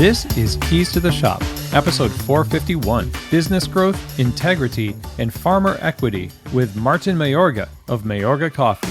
This is Keys to the Shop, episode 451, Business Growth, Integrity, and Farmer Equity with Martin Mayorga of Mayorga Coffee.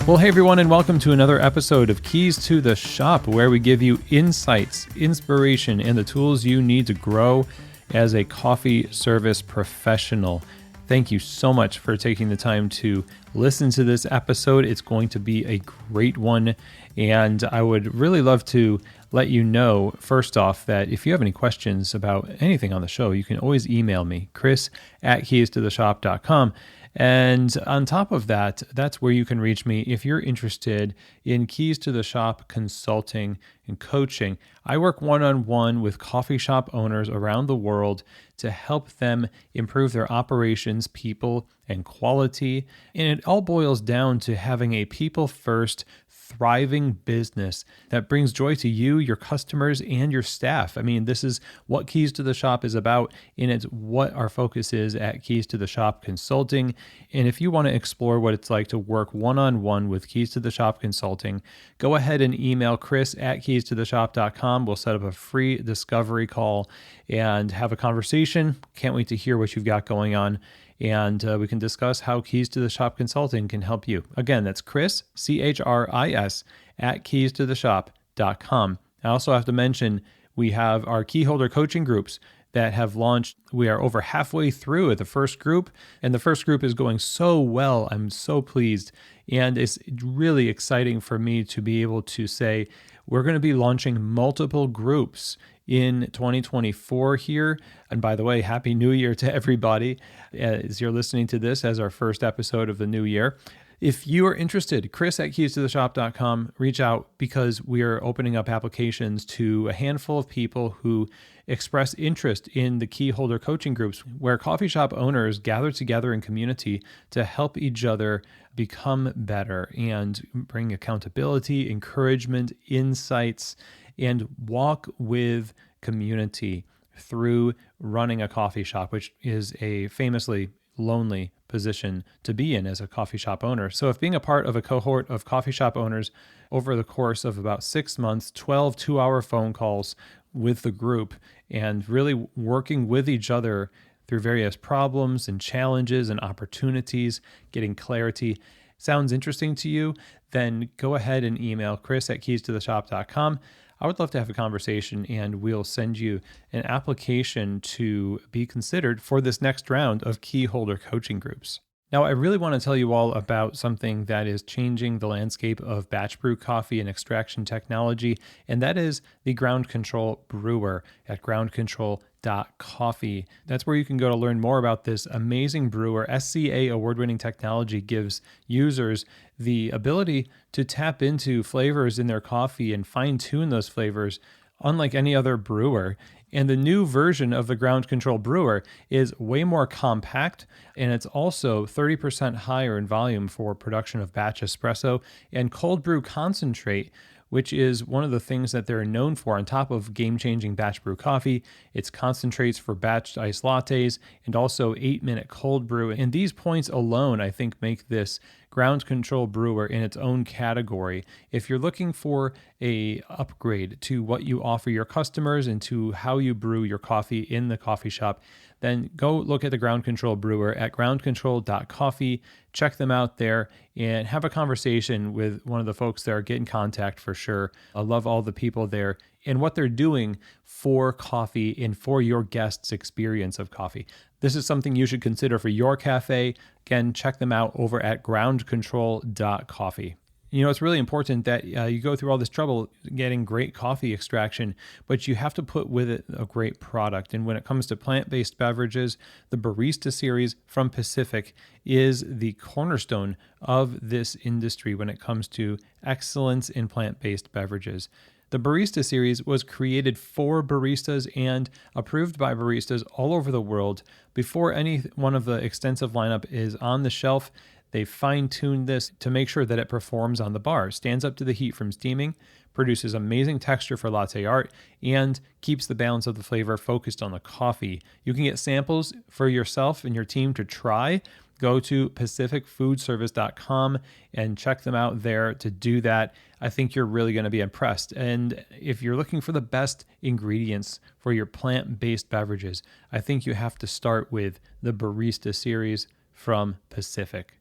Well, hey everyone, and welcome to another episode of Keys to the Shop, where we give you insights, inspiration, and the tools you need to grow as a coffee service professional. Thank you so much for taking the time to listen to this episode. It's going to be a great one, and I would really love to let you know, first off, that if you have any questions about anything on the show, you can always email me, chris@keystotheshop.com. And on top of that, that's where you can reach me if you're interested in Keys to the Shop consulting and coaching. I work one-on-one with coffee shop owners around the world to help them improve their operations, people, and quality. And it all boils down to having a people-first, thriving business that brings joy to you, your customers, and your staff. I mean, this is what Keys to the Shop is about, and it's what our focus is at Keys to the Shop Consulting. And if you want to explore what it's like to work one-on-one with Keys to the Shop Consulting, go ahead and email chris@keystotheshop.com. We'll set up a free discovery call and have a conversation. Can't wait to hear what you've got going on. And we can discuss how Keys to the Shop Consulting can help you. Again, that's Chris, CHRIS, @keystotheshop.com. I also have to mention, we have our key holder coaching groups that have launched. We are over halfway through at the first group, and the first group is going so well. I'm so pleased. And it's really exciting for me to be able to say, we're going to be launching multiple groups in 2024 here. And by the way, Happy New Year to everybody as you're listening to this as our first episode of the new year. If you are interested, chris@keystotheshop.com, reach out, because we are opening up applications to a handful of people who express interest in the key holder coaching groups, where coffee shop owners gather together in community to help each other become better and bring accountability, encouragement, insights, and walk with community through running a coffee shop, which is a famously lonely position to be in as a coffee shop owner. So if being a part of a cohort of coffee shop owners over the course of about 6 months, 12 two-hour phone calls with the group, and really working with each other through various problems and challenges and opportunities, getting clarity, sounds interesting to you, then go ahead and email chris@keystotheshop.com. I would love to have a conversation, and we'll send you an application to be considered for this next round of key holder coaching groups. Now, I really want to tell you all about something that is changing the landscape of batch brew coffee and extraction technology, and that is the Ground Control Brewer at groundcontrol.coffee. That's where you can go to learn more about this amazing brewer. SCA award-winning technology gives users the ability to tap into flavors in their coffee and fine-tune those flavors unlike any other brewer. And the new version of the Ground Control Brewer is way more compact, and it's also 30% higher in volume for production of batch espresso and cold brew concentrate, which is one of the things that they're known for. On top of game-changing batch brew coffee, it's concentrates for batched iced lattes and also 8-minute cold brew. And these points alone, I think, make this Ground Control Brewer in its own category. If you're looking for a upgrade to what you offer your customers and to how you brew your coffee in the coffee shop, then go look at the Ground Control Brewer at groundcontrol.coffee. Check them out there and have a conversation with one of the folks there. Get in contact for sure. I love all the people there and what they're doing for coffee and for your guests' experience of coffee. This is something you should consider for your cafe. Again, check them out over at groundcontrol.coffee. You know, it's really important that you go through all this trouble getting great coffee extraction, but you have to put with it a great product. And when it comes to plant-based beverages, the Barista Series from Pacific is the cornerstone of this industry when it comes to excellence in plant-based beverages. The Barista Series was created for baristas and approved by baristas all over the world. Before any one of the extensive lineup is on the shelf, they fine-tuned this to make sure that it performs on the bar, stands up to the heat from steaming, produces amazing texture for latte art, and keeps the balance of the flavor focused on the coffee. You can get samples for yourself and your team to try. go to pacificfoodservice.com and check them out there to do that. I think you're really going to be impressed. And if you're looking for the best ingredients for your plant-based beverages, I think you have to start with the Barista series from Pacific.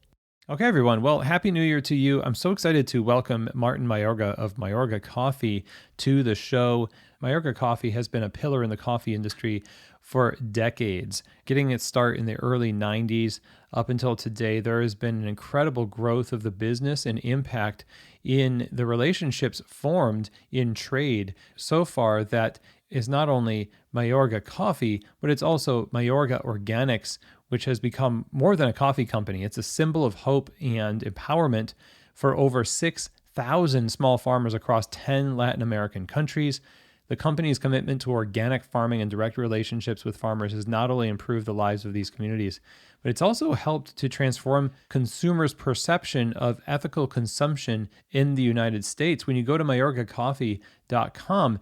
Okay, everyone. Well, Happy New Year to you. I'm so excited to welcome Martin Mayorga of Mayorga Coffee to the show. Mayorga Coffee has been a pillar in the coffee industry for decades. Getting its start in the early 90s up until today, there has been an incredible growth of the business and impact in the relationships formed in trade so far that is not only Mayorga Coffee, but it's also Mayorga Organics, which has become more than a coffee company. It's a symbol of hope and empowerment for over 6,000 small farmers across 10 Latin American countries. The company's commitment to organic farming and direct relationships with farmers has not only improved the lives of these communities, but it's also helped to transform consumers' perception of ethical consumption in the United States. When you go to mayorgacoffee.com,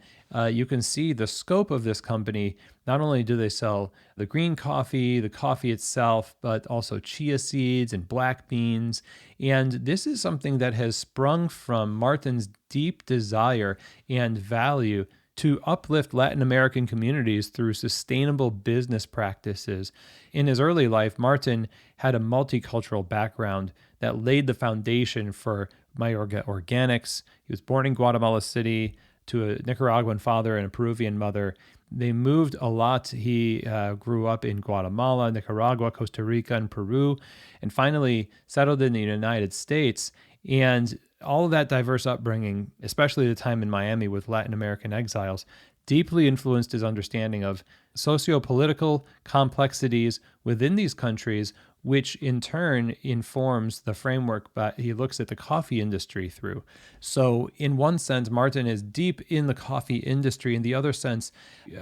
you can see the scope of this company. Not only do they sell the green coffee, the coffee itself, but also chia seeds and black beans. And this is something that has sprung from Martin's deep desire and value to uplift Latin American communities through sustainable business practices. In his early life, Martin had a multicultural background that laid the foundation for Mayorga Organics. He was born in Guatemala City to a Nicaraguan father and a Peruvian mother. They moved a lot. He grew up in Guatemala, Nicaragua, Costa Rica, and Peru, and finally settled in the United States. And all of that diverse upbringing, especially the time in Miami with Latin American exiles, deeply influenced his understanding of socio-political complexities within these countries, which in turn informs the framework that he looks at the coffee industry through. So in one sense, Martin is deep in the coffee industry. In the other sense,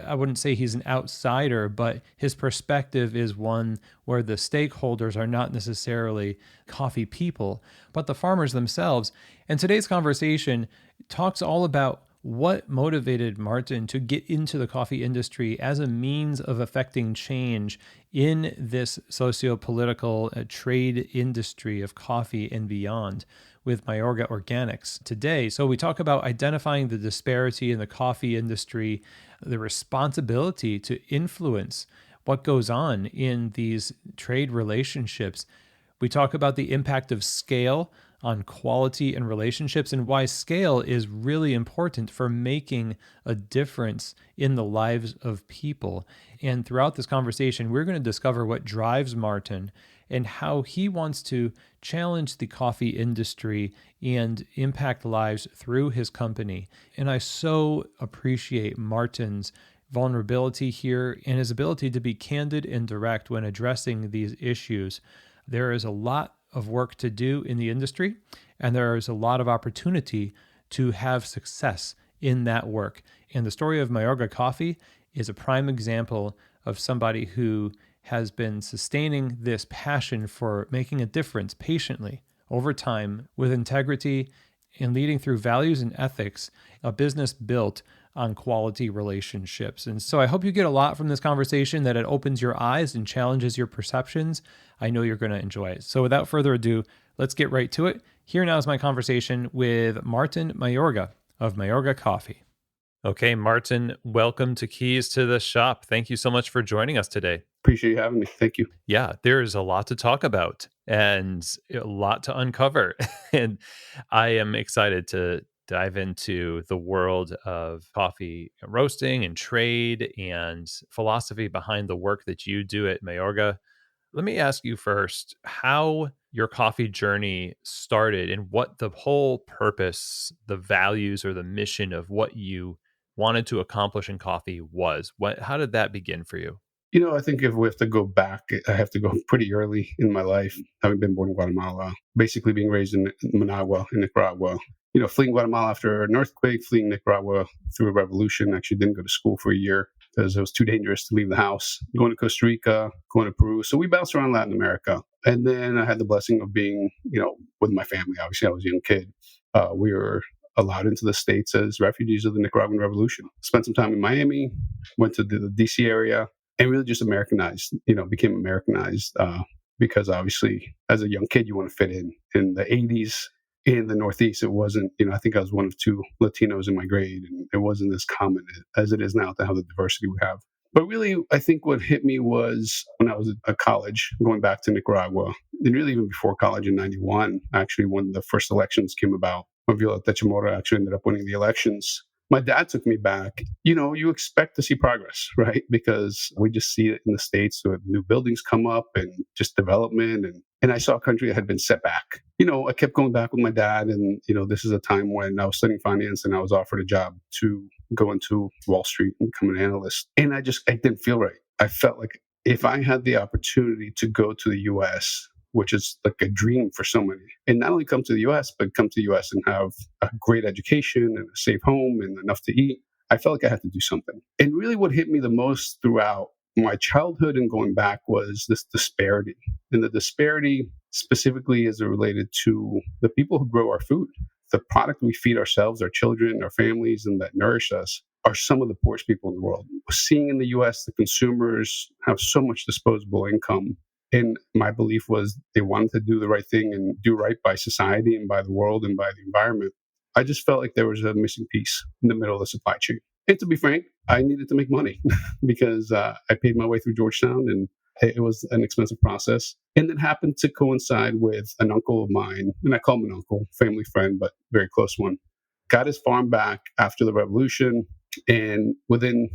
I wouldn't say he's an outsider, but his perspective is one where the stakeholders are not necessarily coffee people, but the farmers themselves. And today's conversation talks all about what motivated Martin to get into the coffee industry as a means of affecting change in this socio-political trade industry of coffee and beyond with Mayorga Organics today. So we talk about identifying the disparity in the coffee industry, the responsibility to influence what goes on in these trade relationships. We talk about the impact of scale on quality and relationships and why scale is really important for making a difference in the lives of people. And throughout this conversation, we're going to discover what drives Martin and how he wants to challenge the coffee industry and impact lives through his company. And I so appreciate Martin's vulnerability here and his ability to be candid and direct when addressing these issues. There is a lot of work to do in the industry, and there is a lot of opportunity to have success in that work. And the story of Mayorga Coffee is a prime example of somebody who has been sustaining this passion for making a difference patiently over time with integrity and leading through values and ethics, a business built on quality relationships. And so I hope you get a lot from this conversation, that it opens your eyes and challenges your perceptions. I know you're going to enjoy it. So without further ado, let's get right to it. Here now is my conversation with Martin Mayorga of Mayorga Coffee. Okay, Martin, welcome to Keys to the Shop. Thank you so much for joining us today. Appreciate you having me. Thank you. Yeah, there's a lot to talk about and a lot to uncover. And I am excited to dive into the world of coffee roasting and trade and philosophy behind the work that you do at Mayorga. Let me ask you first how your coffee journey started and what the whole purpose, the values, or the mission of what you wanted to accomplish in coffee was. How did that begin for you? You know, I think if we have to go back, I have to go pretty early in my life, having been born in Guatemala, basically being raised in Managua, in Nicaragua. You know, fleeing Guatemala after an earthquake, fleeing Nicaragua through a revolution. Actually didn't go to school for a year because it was too dangerous to leave the house. Going to Costa Rica, going to Peru. So we bounced around Latin America. And then I had the blessing of being, with my family. Obviously, I was a young kid. We were allowed into the States as refugees of the Nicaraguan Revolution. Spent some time in Miami, went to the DC area, and really just Americanized, became Americanized because obviously as a young kid, you want to fit in. In the 80s, in the Northeast, it wasn't, I think I was one of two Latinos in my grade, and it wasn't as common as it is now to have the diversity we have. But really, I think what hit me was when I was at college, going back to Nicaragua, and really even before college in 91, actually, when the first elections came about, when Violeta Chamorro actually ended up winning the elections. My dad took me back. You expect to see progress, right? Because we just see it in the States with new buildings come up and just development. And I saw a country that had been set back. I kept going back with my dad. And, this is a time when I was studying finance and I was offered a job to go into Wall Street and become an analyst. And I didn't feel right. I felt like if I had the opportunity to go to the US, which is like a dream for so many, and not only come to the US, but come to the US and have a great education and a safe home and enough to eat, I felt like I had to do something. And really what hit me the most throughout my childhood and going back was this disparity. And the disparity specifically is related to the people who grow our food. The product we feed ourselves, our children, our families, and that nourish us are some of the poorest people in the world. We're seeing in the US, the consumers have so much disposable income. And my belief was they wanted to do the right thing and do right by society and by the world and by the environment. I just felt like there was a missing piece in the middle of the supply chain. And to be frank, I needed to make money because I paid my way through Georgetown and it was an expensive process. And it happened to coincide with an uncle of mine, and I call him an uncle, family friend, but very close one, got his farm back after the revolution. And within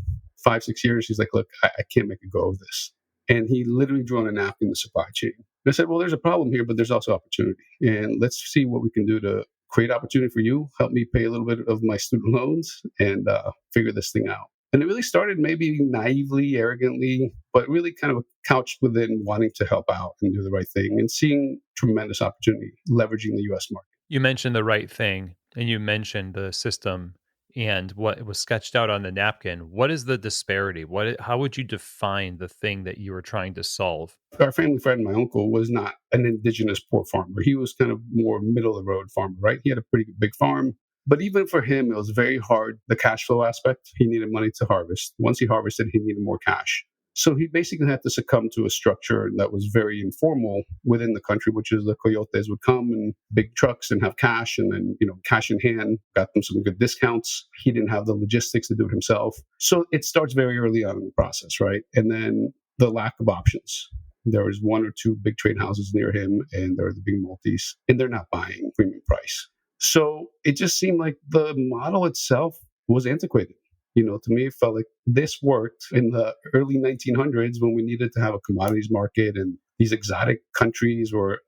5-6 years, he's like, look, I can't make a go of this. And he literally drew on a napkin the supply chain. And I said, well, there's a problem here, but there's also opportunity. And let's see what we can do to create opportunity for you, help me pay a little bit of my student loans, and figure this thing out. And it really started maybe naively, arrogantly, but really kind of couched within wanting to help out and do the right thing and seeing tremendous opportunity leveraging the U.S. market. You mentioned the right thing, and you mentioned the system and what was sketched out on the napkin. What is the disparity? How would you define the thing that you were trying to solve? Our family friend, my uncle, was not an indigenous poor farmer. He was kind of more middle of the road farmer, right? He had a pretty big farm. But even for him, it was very hard, the cash flow aspect. He needed money to harvest. Once he harvested, he needed more cash. So he basically had to succumb to a structure that was very informal within the country, which is the coyotes would come in big trucks and have cash, and then, cash in hand, got them some good discounts. He didn't have the logistics to do it himself. So it starts very early on in the process, right? And then the lack of options. There was one or two big trade houses near him, and there are the big multis, and they're not buying premium price. So it just seemed like the model itself was antiquated. To me, it felt like this worked in the early 1900s when we needed to have a commodities market and these exotic countries were,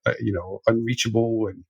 unreachable and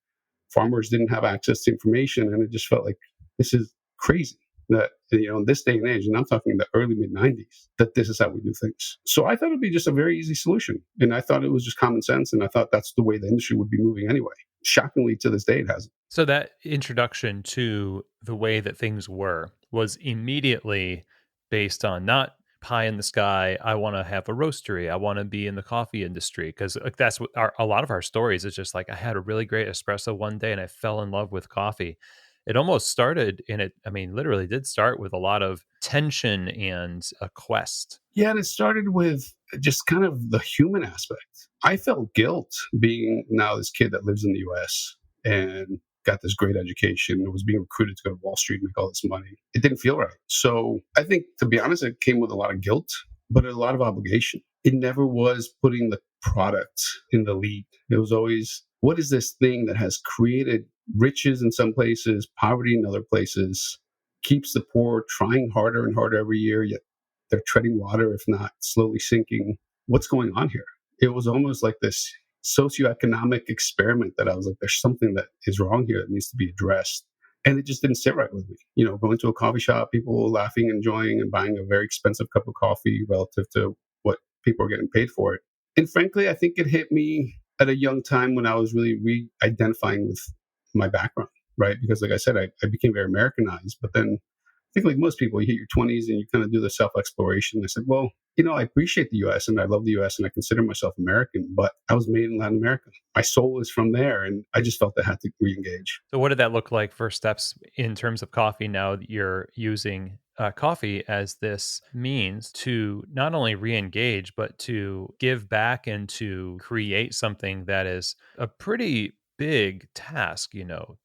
farmers didn't have access to information. And it just felt like this is crazy that, in this day and age, and I'm talking in the early mid 90s, that this is how we do things. So I thought it'd be just a very easy solution. And I thought it was just common sense. And I thought that's the way the industry would be moving anyway. Shockingly, to this day, it hasn't. So that introduction to the way that things were was immediately based on not pie in the sky. I want to have a roastery. I want to be in the coffee industry because that's what a lot of our stories is just like I had a really great espresso one day and I fell in love with coffee. It almost started literally did start with a lot of tension and a quest. Yeah, and it started with just kind of the human aspect. I felt guilt being now this kid that lives in the US and got this great education and was being recruited to go to Wall Street and make all this money. It didn't feel right. So I think, to be honest, it came with a lot of guilt, but a lot of obligation. It never was putting the product in the lead. It was always, what is this thing that has created riches in some places, poverty in other places, keeps the poor trying harder and harder every year, yet they're treading water, if not slowly sinking. What's going on here? It was almost like this socioeconomic experiment that I was like, there's something that is wrong here that needs to be addressed. And it just didn't sit right with me. Going to a coffee shop, people laughing, enjoying, and buying a very expensive cup of coffee relative to what people are getting paid for it. And frankly, I think it hit me at a young time when I was really re-identifying with my background, right? Because like I said, I became very Americanized, but then I think like most people, you hit your 20s and you kind of do the self-exploration. I said, well, I appreciate the U.S. and I love the U.S. and I consider myself American, but I was made in Latin America. My soul is from there. And I just felt I had to re-engage. So what did that look like for steps in terms of coffee now that you're using coffee as this means to not only re-engage but to give back and to create something that is a pretty big task.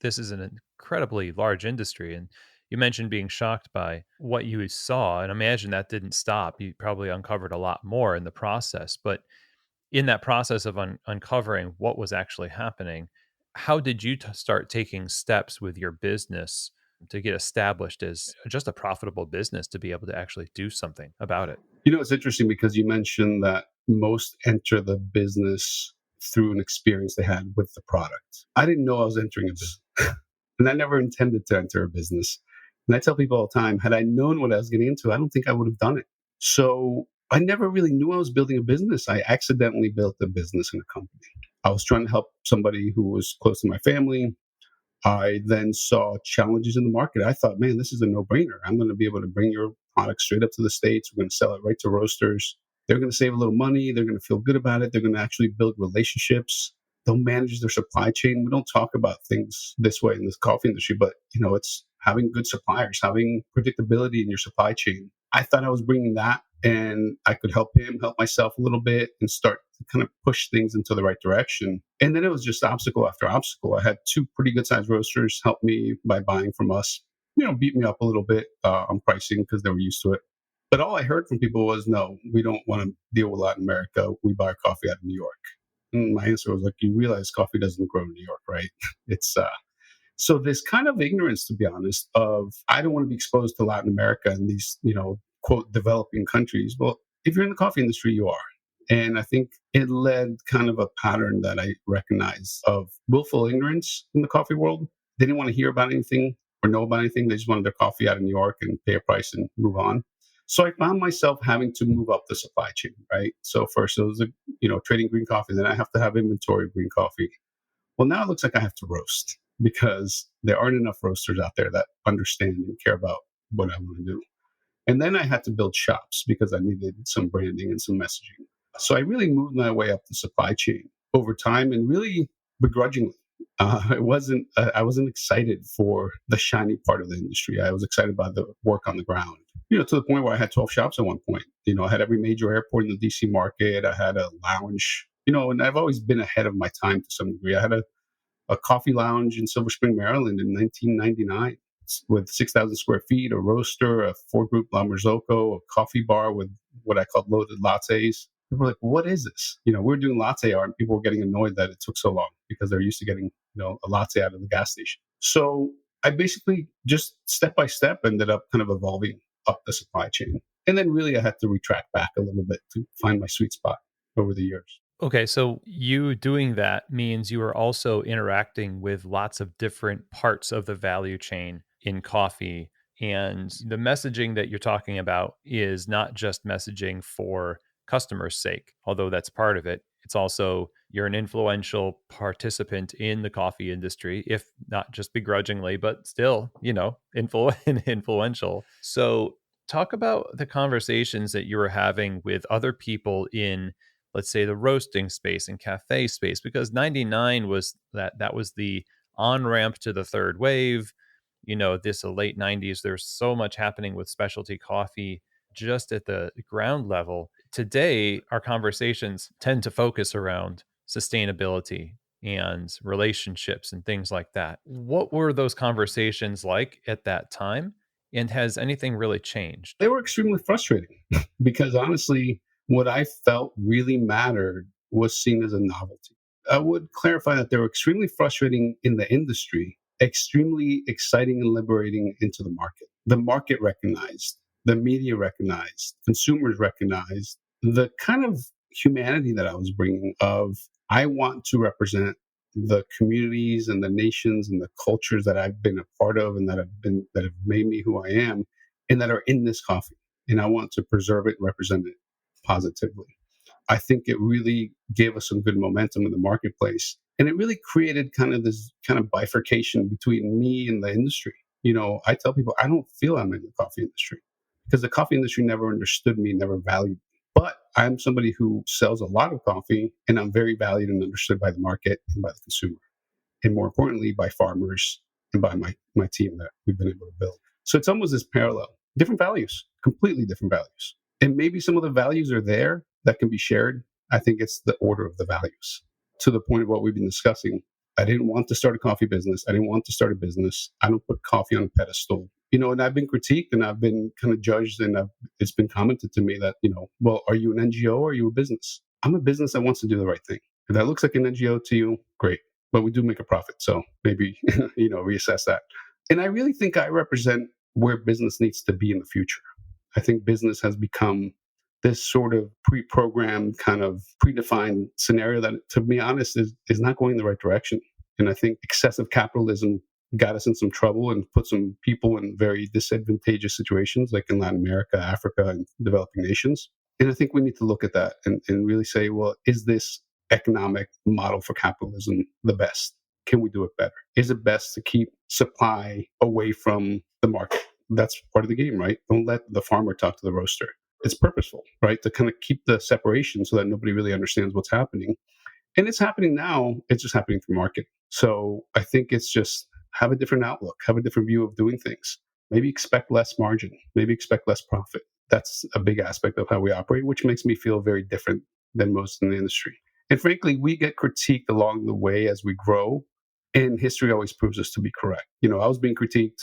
This is an incredibly large industry, and you mentioned being shocked by what you saw, and imagine that didn't stop. You probably uncovered a lot more in the process, but in that process of uncovering what was actually happening, how did you start taking steps with your business to get established as just a profitable business to be able to actually do something about it? It's interesting because you mentioned that most enter the business through an experience they had with the product. I didn't know I was entering a business, and I never intended to enter a business. And I tell people all the time, had I known what I was getting into, I don't think I would have done it. So I never really knew I was building a business. I accidentally built a business in a company. I was trying to help somebody who was close to my family. I then saw challenges in the market. I thought, man, this is a no-brainer. I'm going to be able to bring your product straight up to the States. We're going to sell it right to roasters. They're going to save a little money. They're going to feel good about it. They're going to actually build relationships. They'll manage their supply chain. We don't talk about things this way in this coffee industry, but it's having good suppliers, having predictability in your supply chain. I thought I was bringing that, and I could help him, help myself a little bit, and start to kind of push things into the right direction. And then it was just obstacle after obstacle. I had two pretty good sized roasters help me by buying from us, beat me up a little bit on pricing because they were used to it. But all I heard from people was, no, we don't want to deal with Latin America. We buy our coffee out of New York. And my answer was like, you realize coffee doesn't grow in New York, right? It's So this kind of ignorance, to be honest, of I don't want to be exposed to Latin America and these, quote, developing countries. Well, if you're in the coffee industry, you are. And I think it led kind of a pattern that I recognize of willful ignorance in the coffee world. They didn't want to hear about anything or know about anything. They just wanted their coffee out of New York and pay a price and move on. So I found myself having to move up the supply chain, right? So first it was, trading green coffee. Then I have to have inventory of green coffee. Well, now it looks like I have to roast because there aren't enough roasters out there that understand and care about what I want to do. And then I had to build shops because I needed some branding and some messaging. So I really moved my way up the supply chain over time and really begrudgingly. I wasn't excited for the shiny part of the industry. I was excited by the work on the ground. To the point where I had 12 shops at one point. I had every major airport in the DC market. I had a lounge. And I've always been ahead of my time to some degree. I had a coffee lounge in Silver Spring, Maryland in 1999 with 6,000 square feet, a roaster, a 4-group La Marzocco, a coffee bar with what I called loaded lattes. People were like, what is this? We're doing latte art, and people were getting annoyed that it took so long because they're used to getting, a latte out of the gas station. So I basically just step by step ended up kind of evolving up the supply chain. And then really I had to retract back a little bit to find my sweet spot over the years. Okay, so you doing that means you are also interacting with lots of different parts of the value chain in coffee. And the messaging that you're talking about is not just messaging for customers' sake, although that's part of it. It's also you're an influential participant in the coffee industry, if not just begrudgingly, but still, influential. So talk about the conversations that you were having with other people in, let's say, the roasting space and cafe space, because 99 was that was the on ramp to the third wave. This late 90s, there's so much happening with specialty coffee just at the ground level. Today, our conversations tend to focus around sustainability and relationships and things like that. What were those conversations like at that time? And has anything really changed? They were extremely frustrating because honestly, what I felt really mattered was seen as a novelty. I would clarify that they were extremely frustrating in the industry, extremely exciting and liberating into the market. The market recognized, the media recognized, consumers recognized the kind of humanity that I was bringing of I want to represent the communities and the nations and the cultures that I've been a part of and that have made me who I am and that are in this coffee. And I want to preserve it and represent it positively. I think it really gave us some good momentum in the marketplace. And it really created kind of this kind of bifurcation between me and the industry. I tell people I don't feel I'm in the coffee industry because the coffee industry never understood me, never valued me. But I'm somebody who sells a lot of coffee and I'm very valued and understood by the market and by the consumer. And more importantly, by farmers and by my team that we've been able to build. So it's almost this parallel. Different values, completely different values. And maybe some of the values are there that can be shared. I think it's the order of the values. To the point of what we've been discussing, I didn't want to start a coffee business. I didn't want to start a business. I don't put coffee on a pedestal. And I've been critiqued and I've been kind of judged and it's been commented to me that, well, are you an NGO or are you a business? I'm a business that wants to do the right thing. If that looks like an NGO to you, great. But we do make a profit. So maybe, reassess that. And I really think I represent where business needs to be in the future. I think business has become this sort of pre-programmed, kind of predefined scenario that, to be honest, is not going in the right direction. And I think excessive capitalism got us in some trouble and put some people in very disadvantageous situations, like in Latin America, Africa, and developing nations. And I think we need to look at that and really say, well, is this economic model for capitalism the best? Can we do it better? Is it best to keep supply away from the market? That's part of the game, right? Don't let the farmer talk to the roaster. It's purposeful, right? To kind of keep the separation so that nobody really understands what's happening. And it's happening now. It's just happening through marketing. So I think it's just have a different outlook, have a different view of doing things. Maybe expect less margin, maybe expect less profit. That's a big aspect of how we operate, which makes me feel very different than most in the industry. And frankly, we get critiqued along the way as we grow, and history always proves us to be correct. I was being critiqued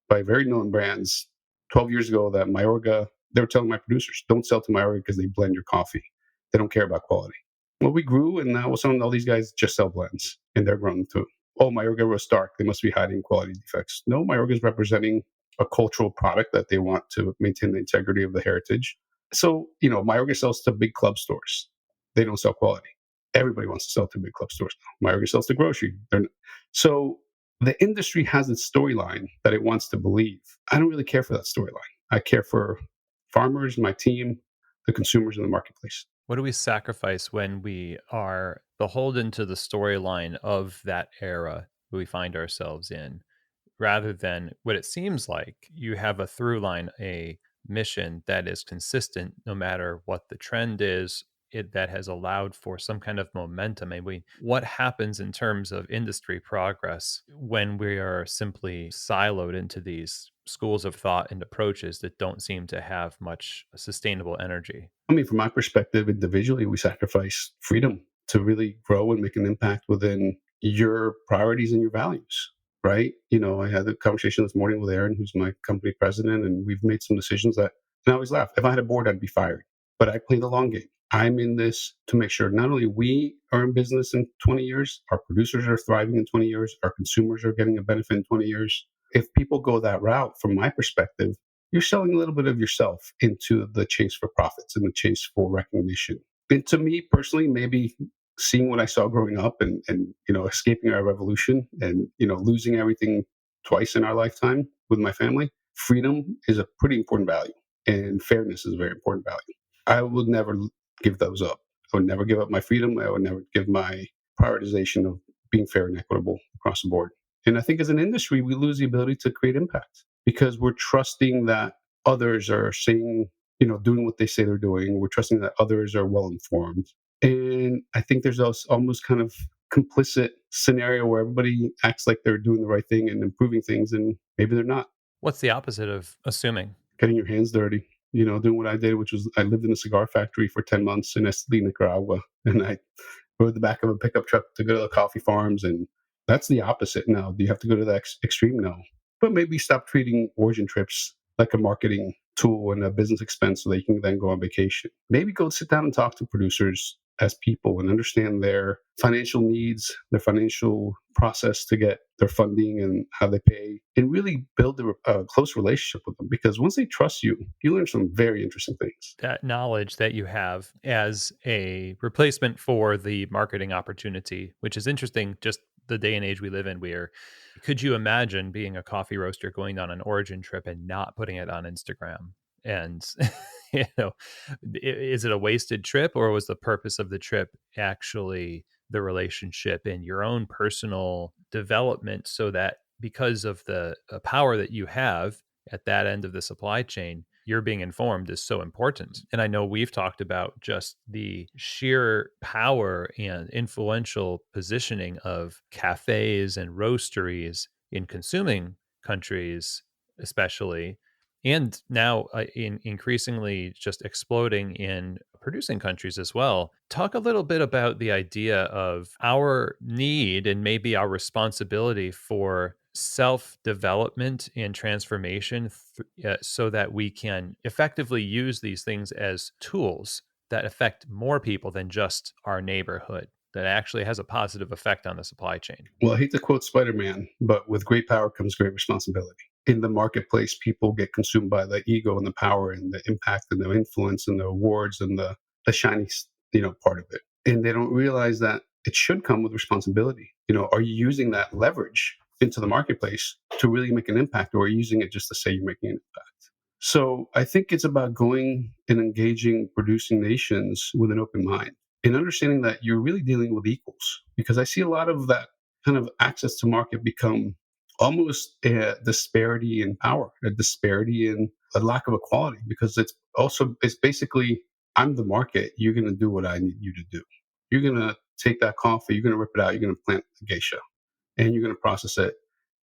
by very known brands 12 years ago that Mayorga, they were telling my producers, don't sell to Mayorga because they blend your coffee. They don't care about quality. Well, we grew, and now all these guys just sell blends, and they're growing too. Oh, Mayorga roast dark. They must be hiding quality defects. No, Mayorga is representing a cultural product that they want to maintain the integrity of the heritage. So, Mayorga sells to big club stores. They don't sell quality. Everybody wants to sell to big club stores now. Mayorga sells to grocery. So the industry has its storyline that it wants to believe. I don't really care for that storyline. I care for farmers, my team, the consumers in the marketplace. What do we sacrifice when we are beholden to the storyline of that era we find ourselves in, rather than what it seems like you have a through line, a mission that is consistent no matter what the trend is, that has allowed for some kind of momentum? And what happens in terms of industry progress when we are simply siloed into these schools of thought and approaches that don't seem to have much sustainable energy? I mean, from my perspective, individually, we sacrifice freedom to really grow and make an impact within your priorities and your values, right? I had a conversation this morning with Aaron, who's my company president, and we've made some decisions that, and I always laugh. If I had a board, I'd be fired, but I play the long game. I'm in this to make sure not only we are in business in 20 years, our producers are thriving in 20 years, our consumers are getting a benefit in 20 years. If people go that route, from my perspective, you're selling a little bit of yourself into the chase for profits and the chase for recognition. And to me personally, maybe seeing what I saw growing up and escaping our revolution and losing everything twice in our lifetime with my family, freedom is a pretty important value, and fairness is a very important value. I would never give those up. I would never give up my freedom. I would never give my prioritization of being fair and equitable across the board. And I think as an industry, we lose the ability to create impact because we're trusting that others are saying, doing what they say they're doing. We're trusting that others are well informed. And I think there's almost kind of complicit scenario where everybody acts like they're doing the right thing and improving things, and maybe they're not. What's the opposite of assuming? Getting your hands dirty, doing what I did, which was I lived in a cigar factory for 10 months in Esteli, Nicaragua, and I rode the back of a pickup truck to go to the coffee farms. And that's the opposite now. Do you have to go to the extreme? No. But maybe stop treating origin trips like a marketing tool and a business expense so they can then go on vacation. Maybe go sit down and talk to producers as people and understand their financial needs, their financial process to get their funding and how they pay, and really build a close relationship with them. Because once they trust you, you learn some very interesting things. That knowledge that you have as a replacement for the marketing opportunity, which is interesting, just the day and age we live in, where could you imagine being a coffee roaster going on an origin trip and not putting it on Instagram? And, you know, is it a wasted trip, or was the purpose of the trip actually the relationship and your own personal development, so that because of the power that you have at that end of the supply chain, you're being informed is so important? And I know we've talked about just the sheer power and influential positioning of cafes and roasteries in consuming countries, especially and now increasingly just exploding in producing countries as well. Talk a little bit about the idea of our need and maybe our responsibility for self development and transformation so that we can effectively use these things as tools that affect more people than just our neighborhood, that actually has a positive effect on the supply chain. Well, I hate to quote Spider-Man, but with great power comes great responsibility. In the marketplace, people get consumed by the ego and the power and the impact and the influence and the awards and the shiny, part of it. And they don't realize that it should come with responsibility. Are you using that leverage into the marketplace to really make an impact, or are you using it just to say you're making an impact? So I think it's about going and engaging producing nations with an open mind and understanding that you're really dealing with equals, because I see a lot of that kind of access to market become almost a disparity in power, a disparity in a lack of equality, because it's basically, I'm the market, you're going to do what I need you to do. You're going to take that coffee, you're going to rip it out, you're going to plant the geisha, and you're going to process it,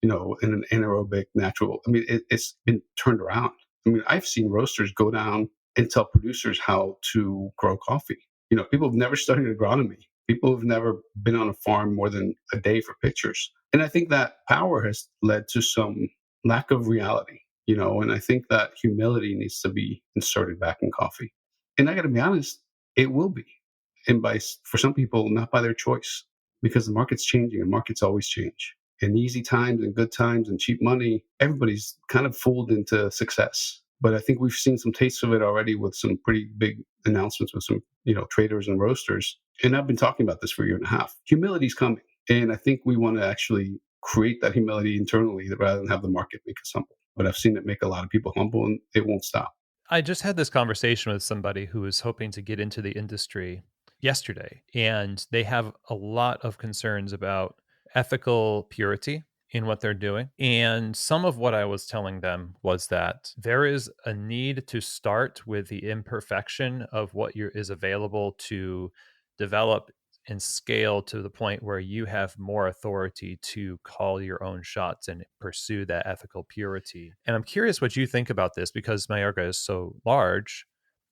in an anaerobic, natural. I mean, it's been turned around. I mean, I've seen roasters go down and tell producers how to grow coffee. People have never studied agronomy. People have never been on a farm more than a day for pictures. And I think that power has led to some lack of reality, and I think that humility needs to be inserted back in coffee. And I got to be honest, it will be. And for some people, not by their choice, because the market's changing and markets always change. In easy times and good times and cheap money, everybody's kind of fooled into success. But I think we've seen some tastes of it already with some pretty big announcements with some, traders and roasters. And I've been talking about this for a year and a half. Humility's coming. And I think we want to actually create that humility internally rather than have the market make us humble. But I've seen it make a lot of people humble, and it won't stop. I just had this conversation with somebody who was hoping to get into the industry yesterday, and they have a lot of concerns about ethical purity in what they're doing. And some of what I was telling them was that there is a need to start with the imperfection of what is available to develop and scale to the point where you have more authority to call your own shots and pursue that ethical purity. And I'm curious what you think about this, because Mayorga is so large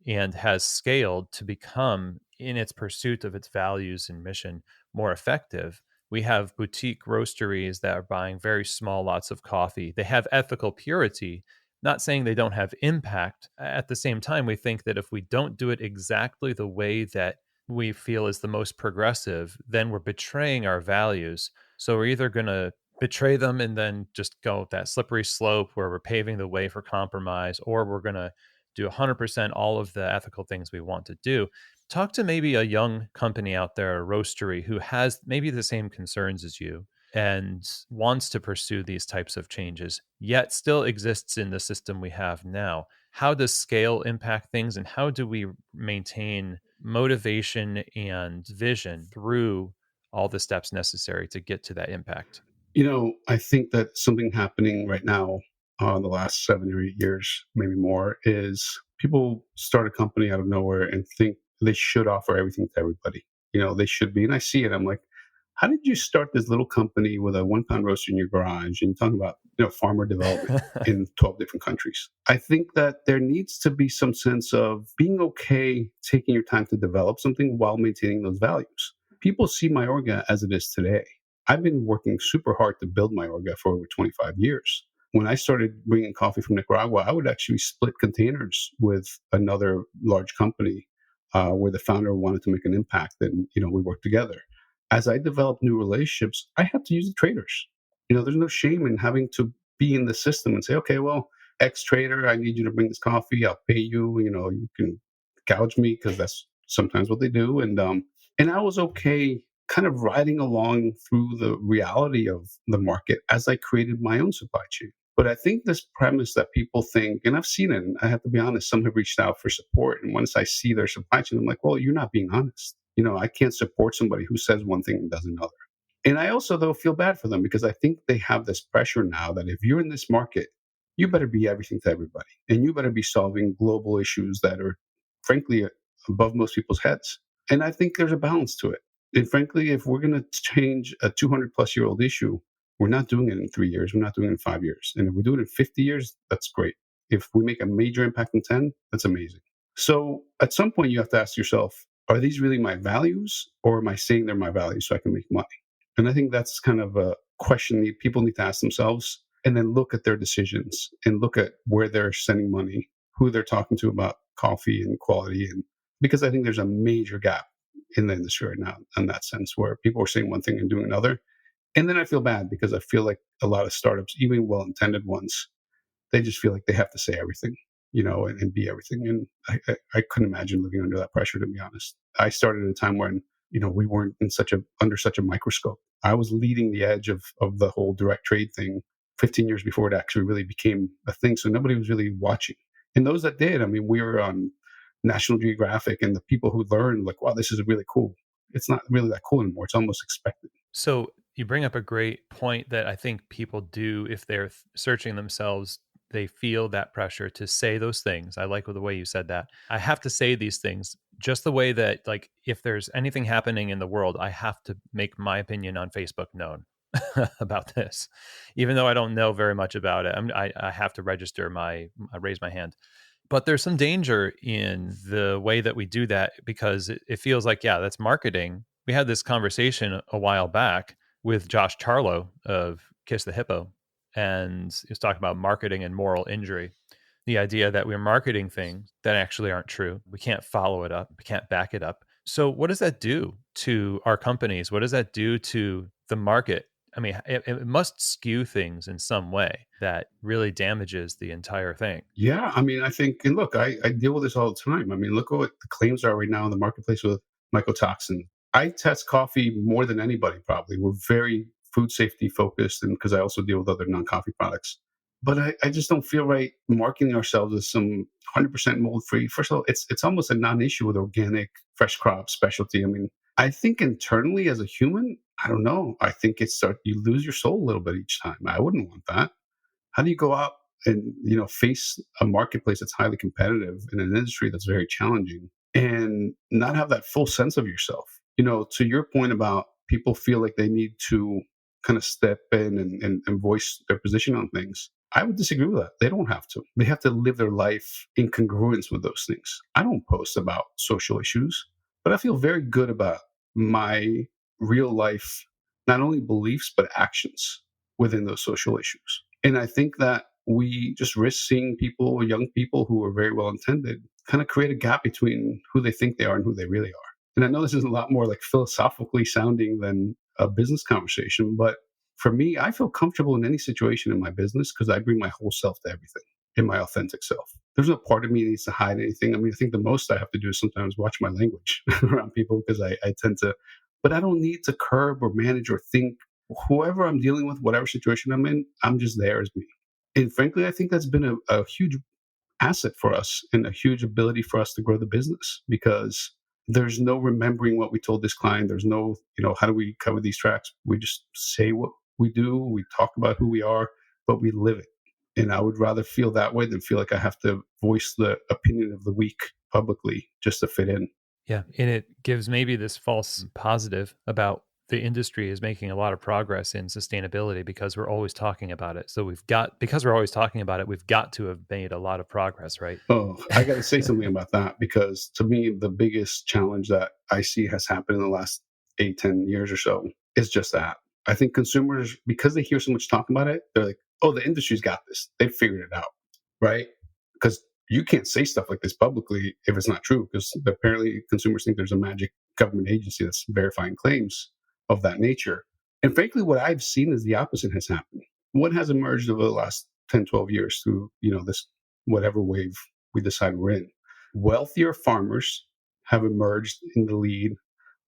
and has scaled to become, in its pursuit of its values and mission, more effective. We have boutique roasteries that are buying very small lots of coffee. They have ethical purity, not saying they don't have impact. At the same time, we think that if we don't do it exactly the way that we feel is the most progressive, then we're betraying our values. So we're either going to betray them and then just go that slippery slope where we're paving the way for compromise, or we're going to do 100% all of the ethical things we want to do. Talk to maybe a young company out there, a roastery, who has maybe the same concerns as you and wants to pursue these types of changes, yet still exists in the system we have now. How does scale impact things, and how do we maintain motivation and vision through all the steps necessary to get to that impact? I think that something happening right now, the last 7 or 8 years, maybe more, is people start a company out of nowhere and think they should offer everything to everybody. They should be. And I see it. I'm like, how did you start this little company with a 1 pound roaster in your garage? And you're talking about, farmer development in 12 different countries. I think that there needs to be some sense of being okay taking your time to develop something while maintaining those values. People see Mayorga as it is today. I've been working super hard to build Mayorga for over 25 years. When I started bringing coffee from Nicaragua, I would actually split containers with another large company where the founder wanted to make an impact, and we worked together. As I developed new relationships, I had to use the traders. There's no shame in having to be in the system and say, okay, well, ex trader, I need you to bring this coffee. I'll pay you. You can gouge me, because that's sometimes what they do. And I was okay kind of riding along through the reality of the market as I created my own supply chain. But I think this premise that people think, and I've seen it, and I have to be honest, some have reached out for support. And once I see their supply chain, I'm like, well, you're not being honest. I can't support somebody who says one thing and does another. And I also, though, feel bad for them, because I think they have this pressure now that if you're in this market, you better be everything to everybody. And you better be solving global issues that are, frankly, above most people's heads. And I think there's a balance to it. And frankly, if we're going to change a 200-plus-year-old issue, we're not doing it in 3 years. We're not doing it in 5 years. And if we do it in 50 years, that's great. If we make a major impact in 10, that's amazing. So at some point, you have to ask yourself, are these really my values, or am I saying they're my values so I can make money? And I think that's kind of a question that people need to ask themselves, and then look at their decisions and look at where they're sending money, who they're talking to about coffee and quality. And because I think there's a major gap in the industry right now in that sense, where people are saying one thing and doing another. And then I feel bad because I feel like a lot of startups, even well-intended ones, they just feel like they have to say everything, and be everything. And I couldn't imagine living under that pressure, to be honest. I started at a time when, we weren't under such a microscope. I was leading the edge of the whole direct trade thing 15 years before it actually really became a thing. So nobody was really watching. And those that did, I mean, we were on National Geographic, and the people who learned, like, wow, this is really cool. It's not really that cool anymore. It's almost expected. So you bring up a great point that I think people do if they're searching themselves. They feel that pressure to say those things. I like the way you said that. I have to say these things just the way that, like, if there's anything happening in the world, I have to make my opinion on Facebook known about this, even though I don't know very much about it. I have to register I raise my hand. But there's some danger in the way that we do that, because it feels like, yeah, that's marketing. We had this conversation a while back with Josh Charlo of Kiss the Hippo, and he was talking about marketing and moral injury. The idea that we're marketing things that actually aren't true. We can't follow it up. We can't back it up. So what does that do to our companies? What does that do to the market? I mean, it must skew things in some way that really damages the entire thing. Yeah, I mean, I think, and look, I deal with this all the time. I mean, look at what the claims are right now in the marketplace with mycotoxin. I test coffee more than anybody, probably. We're very food safety focused, and because I also deal with other non-coffee products. But I just don't feel right marketing ourselves as some 100% mold free. First of all, it's almost a non-issue with organic, fresh crop, specialty. I mean, I think internally as a human, I don't know. I think you lose your soul a little bit each time. I wouldn't want that. How do you go out and face a marketplace that's highly competitive in an industry that's very challenging, and not have that full sense of yourself? To your point about people feel like they need to kind of step in and voice their position on things, I would disagree with that. They don't have to. They have to live their life in congruence with those things. I don't post about social issues, but I feel very good about my real life, not only beliefs, but actions within those social issues. And I think that we just risk seeing people, young people who are very well intended, kind of create a gap between who they think they are and who they really are. And I know this is a lot more like philosophically sounding than a business conversation, but for me, I feel comfortable in any situation in my business because I bring my whole self to everything, in my authentic self. There's no part of me that needs to hide anything. I mean, I think the most I have to do is sometimes watch my language around people, because I tend to, but I don't need to curb or manage or think. Whoever I'm dealing with, whatever situation I'm in, I'm just there as me. And frankly, I think that's been a huge asset for us and a huge ability for us to grow the business, because there's no remembering what we told this client. There's no, how do we cover these tracks? We just say what we do. We talk about who we are, but we live it. And I would rather feel that way than feel like I have to voice the opinion of the week publicly just to fit in. Yeah. And it gives maybe this false positive about the industry is making a lot of progress in sustainability because we're always talking about it. So because we're always talking about it, we've got to have made a lot of progress, right? Oh, I got to say something about that, because to me, the biggest challenge that I see has happened in the last 8-10 years or so is just that. I think consumers, because they hear so much talk about it, they're like, oh, the industry's got this. They've figured it out, right? Because you can't say stuff like this publicly if it's not true, because apparently consumers think there's a magic government agency that's verifying claims of that nature. And frankly, what I've seen is the opposite has happened. What has emerged over the last 10, 12 years through, this whatever wave we decide we're in? Wealthier farmers have emerged in the lead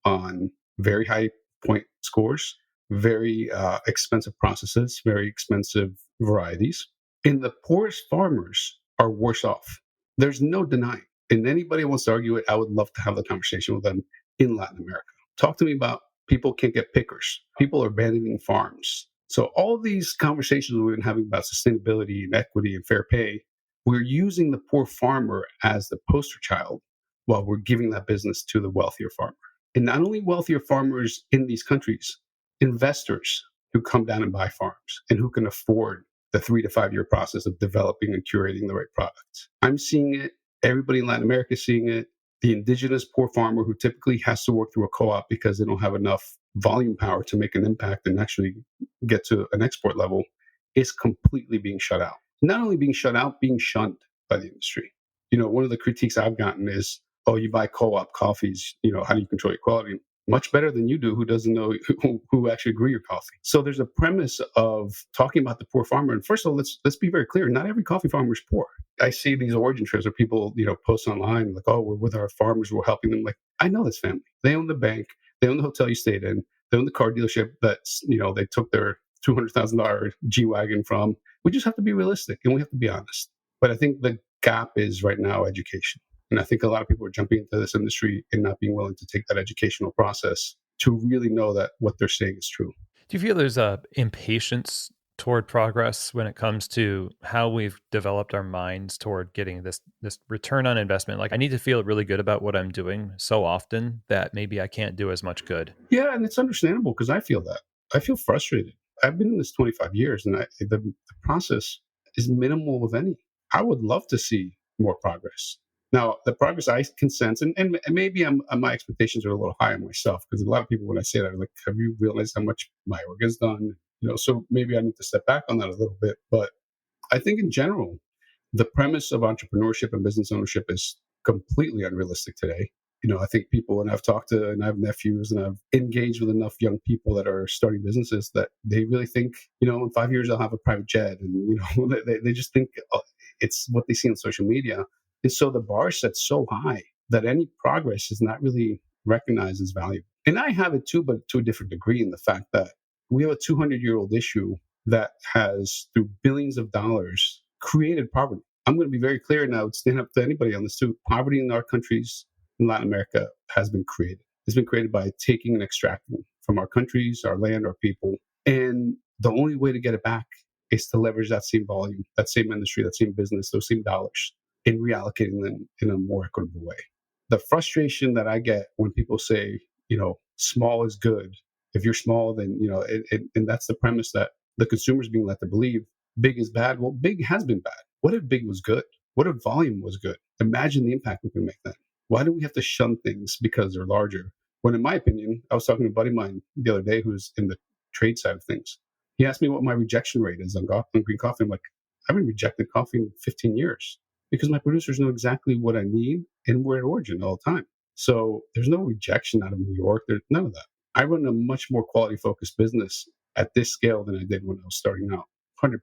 on very high point scores, very expensive processes, very expensive varieties. And the poorest farmers are worse off. There's no denying. And anybody wants to argue it, I would love to have the conversation with them in Latin America. Talk to me about people can't get pickers. People are abandoning farms. So all these conversations we've been having about sustainability and equity and fair pay, we're using the poor farmer as the poster child while we're giving that business to the wealthier farmer. And not only wealthier farmers in these countries, investors who come down and buy farms and who can afford the 3 to 5 year process of developing and curating the right product. I'm seeing it. Everybody in Latin America is seeing it. The indigenous poor farmer who typically has to work through a co-op because they don't have enough volume power to make an impact and actually get to an export level is completely being shut out. Not only being shut out, being shunned by the industry. One of the critiques I've gotten is, oh, you buy co-op coffees, how do you control your quality? Much better than you do, who doesn't know who actually grew your coffee. So there's a premise of talking about the poor farmer. And first of all, let's be very clear. Not every coffee farmer is poor. I see these origin trips where people, post online like, oh, we're with our farmers, we're helping them. Like, I know this family. They own the bank, they own the hotel you stayed in, they own the car dealership that's, they took their $200,000 G-Wagon from. We just have to be realistic and we have to be honest. But I think the gap is right now education. And I think a lot of people are jumping into this industry and not being willing to take that educational process to really know that what they're saying is true. Do you feel there's a impatience toward progress when it comes to how we've developed our minds toward getting this return on investment? Like, I need to feel really good about what I'm doing so often that maybe I can't do as much good. Yeah, and it's understandable because I feel that. I feel frustrated. I've been in this 25 years and the process is minimal, if any. I would love to see more progress. Now, the progress I can sense, and maybe my expectations are a little high on myself, because a lot of people, when I say that, are like, have you realized how much Mayorga has done? So maybe I need to step back on that a little bit. But I think in general, the premise of entrepreneurship and business ownership is completely unrealistic today. I think people, and I've talked to, and I have nephews, and I've engaged with enough young people that are starting businesses that they really think, in 5 years I'll have a private jet, and they just think it's what they see on social media. And so the bar is set so high that any progress is not really recognized as valuable. And I have it too, but to a different degree, in the fact that we have a 200-year-old issue that has, through billions of dollars, created poverty. I'm going to be very clear now, stand up to anybody on this too. Poverty in our countries in Latin America has been created. It's been created by taking and extracting from our countries, our land, our people. And the only way to get it back is to leverage that same volume, that same industry, that same business, those same dollars, and reallocating them in a more equitable way. The frustration that I get when people say, small is good. If you're small, then, and that's the premise that the consumer's being led to believe. Big is bad. Well, big has been bad. What if big was good? What if volume was good? Imagine the impact we can make then. Why do we have to shun things because they're larger? When, in my opinion, I was talking to a buddy of mine the other day who's in the trade side of things. He asked me what my rejection rate is on green coffee. I'm like, I haven't rejected coffee in 15 years because my producers know exactly what I need and we're at origin all the time. So there's no rejection out of New York. There's none of that. I run a much more quality focused business at this scale than I did when I was starting out. 100%.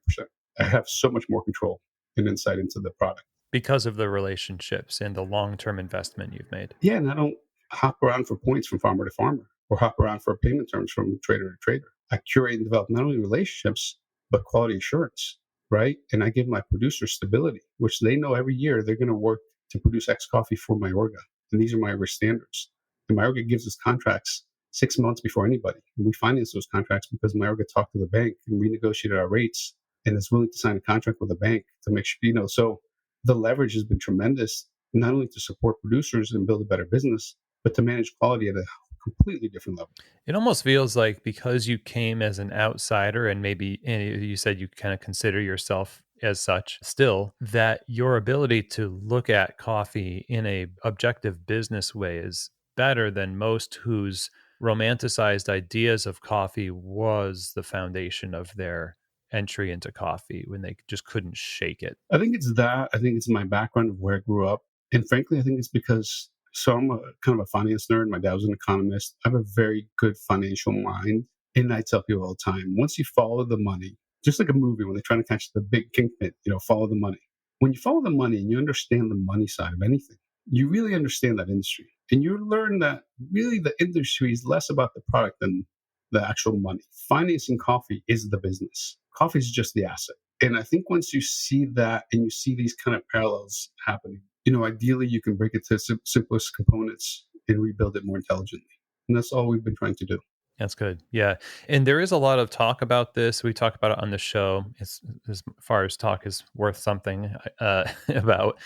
I have so much more control and insight into the product. Because of the relationships and the long-term investment you've made. Yeah, and I don't hop around for points from farmer to farmer or hop around for payment terms from trader to trader. I curate and develop not only relationships, but quality assurance, right? And I give my producers stability, which they know every year they're going to work to produce X coffee for Mayorga. And these are Mayorga standards. And Mayorga gives us contracts 6 months before anybody. And we finance those contracts because Mayorga talked to the bank and renegotiated our rates and is willing to sign a contract with the bank to make sure, so the leverage has been tremendous, not only to support producers and build a better business, but to manage quality at a completely different level. It almost feels like because you came as an outsider and you said you kind of consider yourself as such still, that your ability to look at coffee in a objective business way is better than most whose romanticized ideas of coffee was the foundation of their entry into coffee when they just couldn't shake it. I think it's that. I think it's my background of where I grew up. And frankly, I think it's because, I'm kind of a finance nerd. My dad was an economist. I have a very good financial mind. And I tell people all the time, once you follow the money, just like a movie when they're trying to catch the big kingpin, follow the money. When you follow the money and you understand the money side of anything, you really understand that industry. And you learn that really the industry is less about the product than the actual money. Financing coffee is the business. Coffee is just the asset. And I think once you see that and you see these kind of parallels happening, ideally you can break it to simplest components and rebuild it more intelligently. And that's all we've been trying to do. That's good. Yeah. And there is a lot of talk about this. We talk about it on the show. It's, as far as talk is worth something, about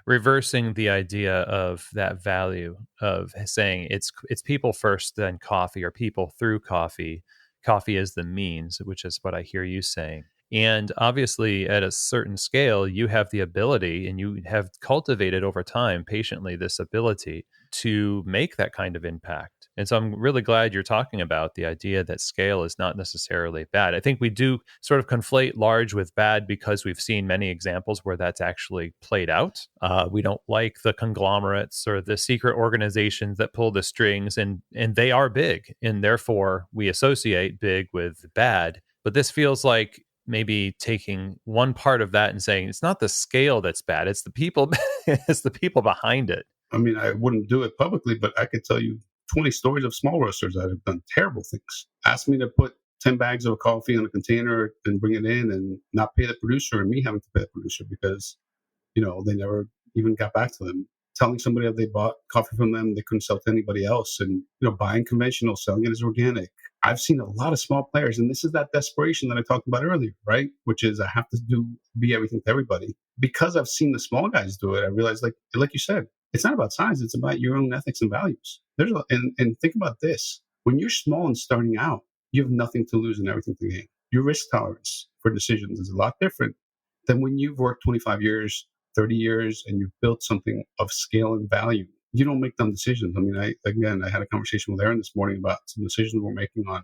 reversing the idea of that value of saying it's people first, then coffee, or people through coffee. Coffee is the means, which is what I hear you saying. And obviously, at a certain scale, you have the ability and you have cultivated over time patiently this ability to make that kind of impact. And so I'm really glad you're talking about the idea that scale is not necessarily bad. I think we do sort of conflate large with bad because we've seen many examples where that's actually played out. We don't like the conglomerates or the secret organizations that pull the strings, and they are big, and therefore we associate big with bad. But this feels like maybe taking one part of that and saying it's not the scale that's bad, it's the people it's the people behind it. I mean, I wouldn't do it publicly, but I could tell you 20 stories of small roasters that have done terrible things. Ask me to put 10 bags of coffee on a container and bring it in and not pay the producer, and me having to pay the producer because, they never even got back to them. Telling somebody that they bought coffee from them, they couldn't sell to anybody else. And, buying conventional, selling it as organic. I've seen a lot of small players, and this is that desperation that I talked about earlier, right? Which is I have to be everything to everybody. Because I've seen the small guys do it, I realized, like you said, it's not about size, it's about your own ethics and values. And think about this. When you're small and starting out, you have nothing to lose and everything to gain. Your risk tolerance for decisions is a lot different than when you've worked 25 years, 30 years, and you've built something of scale and value. You don't make dumb decisions. I mean, I had a conversation with Aaron this morning about some decisions we're making on,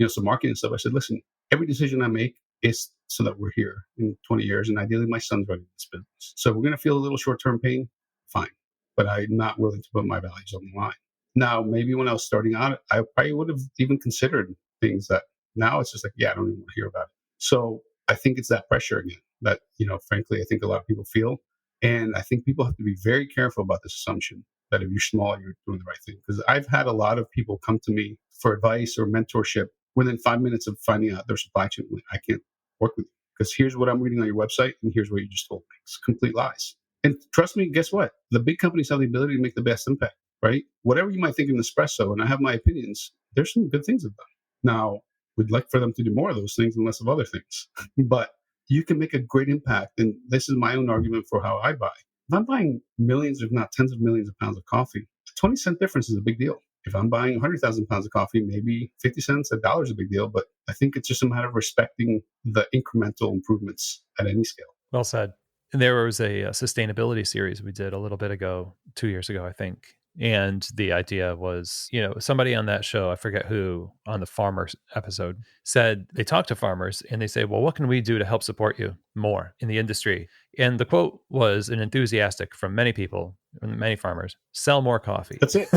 some marketing stuff. I said, listen, every decision I make is so that we're here in 20 years, and ideally my son's running this business. So we're going to feel a little short-term pain, fine, but I'm not willing to put my values on the line. Now, maybe when I was starting out, I probably would have even considered things that now it's just like, yeah, I don't even want to hear about it. So I think it's that pressure again that, frankly, I think a lot of people feel. And I think people have to be very careful about this assumption that if you're small, you're doing the right thing. Because I've had a lot of people come to me for advice or mentorship within 5 minutes of finding out their supply chain. I can't work with you because here's what I'm reading on your website and here's what you just told me. It's complete lies. And trust me, guess what? The big companies have the ability to make the best impact, right? Whatever you might think of Nespresso, and I have my opinions, there's some good things of them. Now, we'd like for them to do more of those things and less of other things. But you can make a great impact. And this is my own argument for how I buy. If I'm buying millions, if not tens of millions of pounds of coffee, a 20-cent difference is a big deal. If I'm buying 100,000 pounds of coffee, maybe 50 cents, $1 is a big deal. But I think it's just a matter of respecting the incremental improvements at any scale. Well said. There was a sustainability series we did a little bit ago, 2 years ago, I think. And the idea was, somebody on that show, I forget who, on the farmers episode, said they talk to farmers and they say, well, what can we do to help support you more in the industry? And the quote was an enthusiastic from many people, many farmers, sell more coffee. That's it.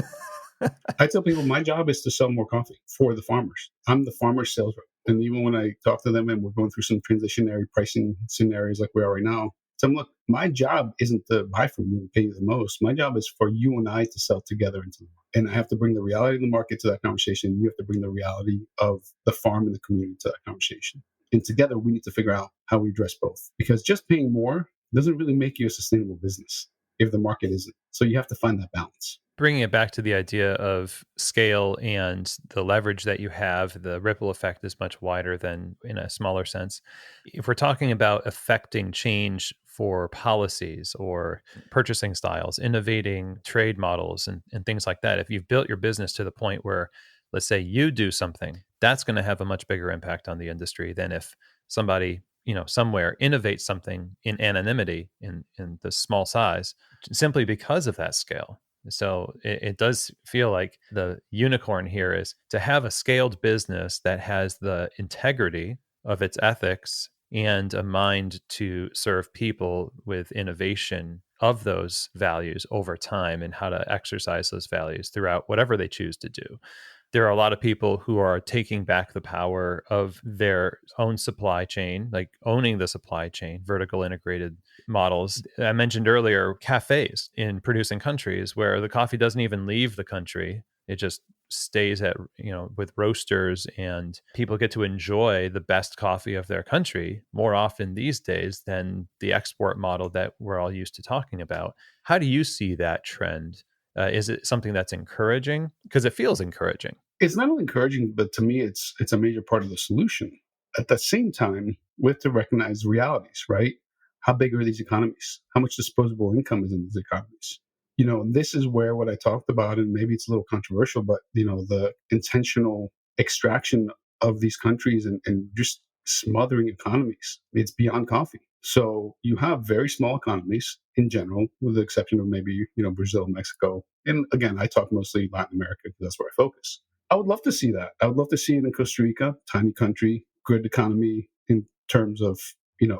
I tell people my job is to sell more coffee for the farmers. I'm the farmer's sales rep. And even when I talk to them and we're going through some transitionary pricing scenarios like we are right now, tell them, look, my job isn't to buy from you and pay you the most. My job is for you and I to sell together into the market. And I have to bring the reality of the market to that conversation. You have to bring the reality of the farm and the community to that conversation. And together we need to figure out how we address both. Because just paying more doesn't really make you a sustainable business if the market isn't. So you have to find that balance. Bringing it back to the idea of scale and the leverage that you have, the ripple effect is much wider than in a smaller sense. If we're talking about affecting change for policies or purchasing styles, innovating trade models and things like that, if you've built your business to the point where, let's say you do something, that's going to have a much bigger impact on the industry than if somebody somewhere innovates something in anonymity in the small size simply because of that scale. So it does feel like the unicorn here is to have a scaled business that has the integrity of its ethics and a mind to serve people with innovation of those values over time and how to exercise those values throughout whatever they choose to do. There are a lot of people who are taking back the power of their own supply chain, like owning the supply chain, vertical integrated models. I mentioned earlier cafes in producing countries where the coffee doesn't even leave the country. It just stays at, with roasters, and people get to enjoy the best coffee of their country more often these days than the export model that we're all used to talking about. How do you see that trend? Is it something that's encouraging? Because it feels encouraging. It's not only encouraging, but to me, it's a major part of the solution. At the same time, we have to recognize realities, right? How big are these economies? How much disposable income is in these economies? This is where what I talked about, and maybe it's a little controversial, but, the intentional extraction of these countries and just smothering economies. It's beyond coffee. So you have very small economies in general, with the exception of maybe, Brazil, Mexico. And again, I talk mostly Latin America because that's where I focus. I would love to see that. I would love to see it in Costa Rica, tiny country, good economy in terms of,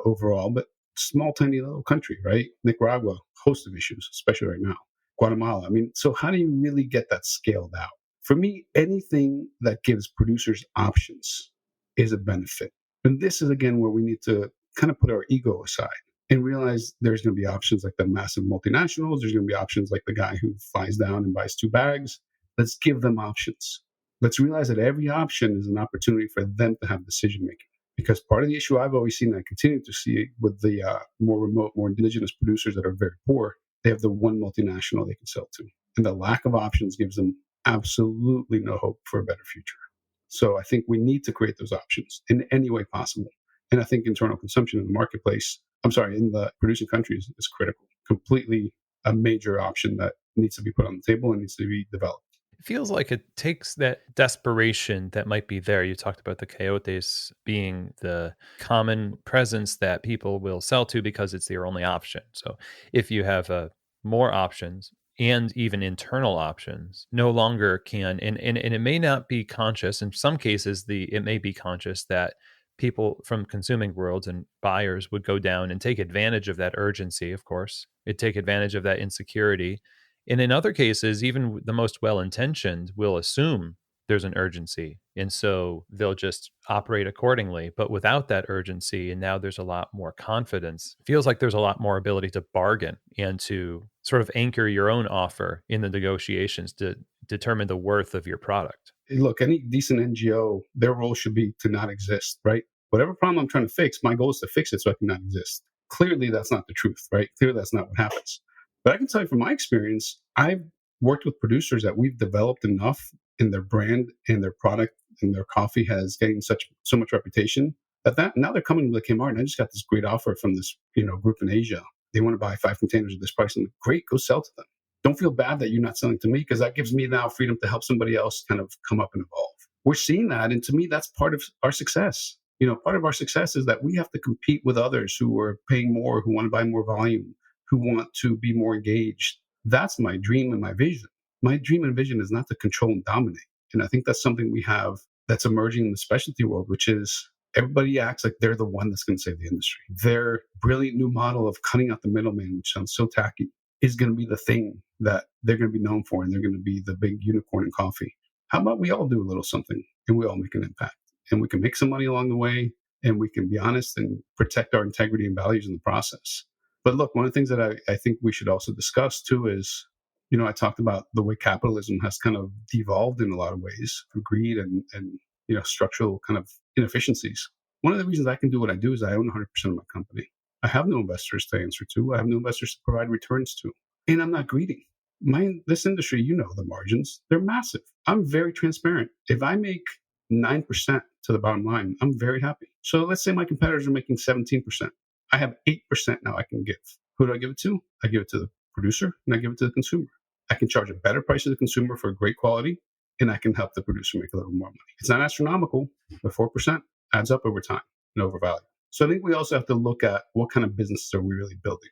overall, but small, tiny little country, right? Nicaragua, host of issues, especially right now. Guatemala. I mean, so how do you really get that scaled out? For me, anything that gives producers options is a benefit. And this is, again, where we need to kind of put our ego aside and realize there's going to be options like the massive multinationals. There's going to be options like the guy who flies down and buys 2 bags. Let's give them options. Let's realize that every option is an opportunity for them to have decision making. Because part of the issue I've always seen, and I continue to see with the more remote, more indigenous producers that are very poor, they have the one multinational they can sell to. And the lack of options gives them absolutely no hope for a better future. So I think we need to create those options in any way possible. And I think internal consumption in the marketplace, in the producing countries is critical, completely a major option that needs to be put on the table and needs to be developed. It feels like it takes that desperation that might be there. You talked about the coyotes being the common presence that people will sell to because it's their only option. So if you have more options and even internal options, no longer can, and it may not be conscious. In some cases, it may be conscious that people from consuming worlds and buyers would go down and take advantage of that urgency, of course. It'd take advantage of that insecurity, and in other cases, even the most well-intentioned will assume there's an urgency. And so they'll just operate accordingly, but without that urgency. And now there's a lot more confidence. It feels like there's a lot more ability to bargain and to sort of anchor your own offer in the negotiations to determine the worth of your product. Look, any decent NGO, their role should be to not exist, right? Whatever problem I'm trying to fix, my goal is to fix it so I can not exist. Clearly, that's not the truth, right? Clearly, that's not what happens. But I can tell you from my experience, I've worked with producers that we've developed enough in their brand and their product and their coffee has gained so much reputation that now they're coming to the Kmart and I just got this great offer from this group in Asia. They want to buy 5 containers at this price. And great, go sell to them. Don't feel bad that you're not selling to me because that gives me now freedom to help somebody else kind of come up and evolve. We're seeing that. And to me, that's part of our success. Part of our success is that we have to compete with others who are paying more, who want to buy more volume, who want to be more engaged. That's my dream and my vision. My dream and vision is not to control and dominate. And I think that's something we have that's emerging in the specialty world, which is everybody acts like they're the one that's going to save the industry. Their brilliant new model of cutting out the middleman, which sounds so tacky, is going to be the thing that they're going to be known for, and they're going to be the big unicorn in coffee. How about we all do a little something and we all make an impact, and we can make some money along the way, and we can be honest and protect our integrity and values in the process. But look, one of the things that I think we should also discuss too is, I talked about the way capitalism has kind of devolved in a lot of ways through greed and structural kind of inefficiencies. One of the reasons I can do what I do is I own 100% of my company. I have no investors to answer to. I have no investors to provide returns to. And I'm not greedy. This industry, the margins, they're massive. I'm very transparent. If I make 9% to the bottom line, I'm very happy. So let's say my competitors are making 17%. I have 8% now I can give. Who do I give it to? I give it to the producer and I give it to the consumer. I can charge a better price to the consumer for great quality, and I can help the producer make a little more money. It's not astronomical, but 4% adds up over time and over value. So I think we also have to look at what kind of businesses are we really building.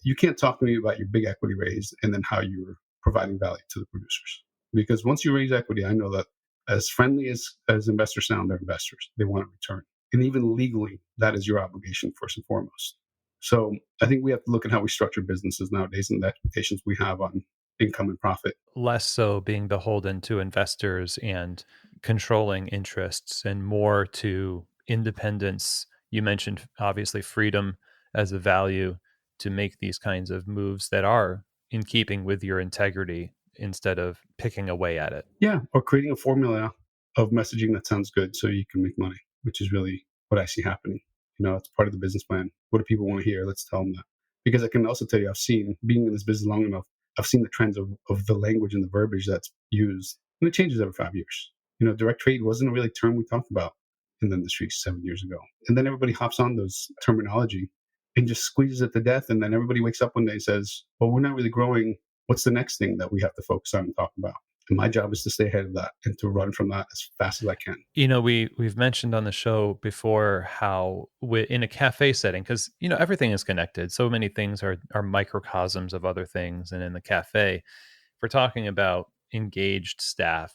You can't talk to me about your big equity raise and then how you're providing value to the producers. Because once you raise equity, I know that as friendly as investors sound, they're investors. They want a return. And even legally, that is your obligation first and foremost. So I think we have to look at how we structure businesses nowadays and the expectations we have on income and profit. Less so being beholden to investors and controlling interests, and more to independence. You mentioned obviously freedom as a value to make these kinds of moves that are in keeping with your integrity instead of picking away at it. Yeah, or creating a formula of messaging that sounds good so you can make money, which is really what I see happening. It's part of the business plan. What do people want to hear? Let's tell them that. Because I can also tell you, I've seen, being in this business long enough, I've seen the trends of the language and the verbiage that's used, and it changes every 5 years. Direct trade wasn't a really term we talked about in the industry 7 years ago. And then everybody hops on those terminology and just squeezes it to death. And then everybody wakes up one day and says, well, we're not really growing. What's the next thing that we have to focus on and talk about? And my job is to stay ahead of that and to run from that as fast as I can. We've mentioned on the show before how in a cafe setting, because everything is connected. So many things are microcosms of other things. And in the cafe, if we're talking about engaged staff,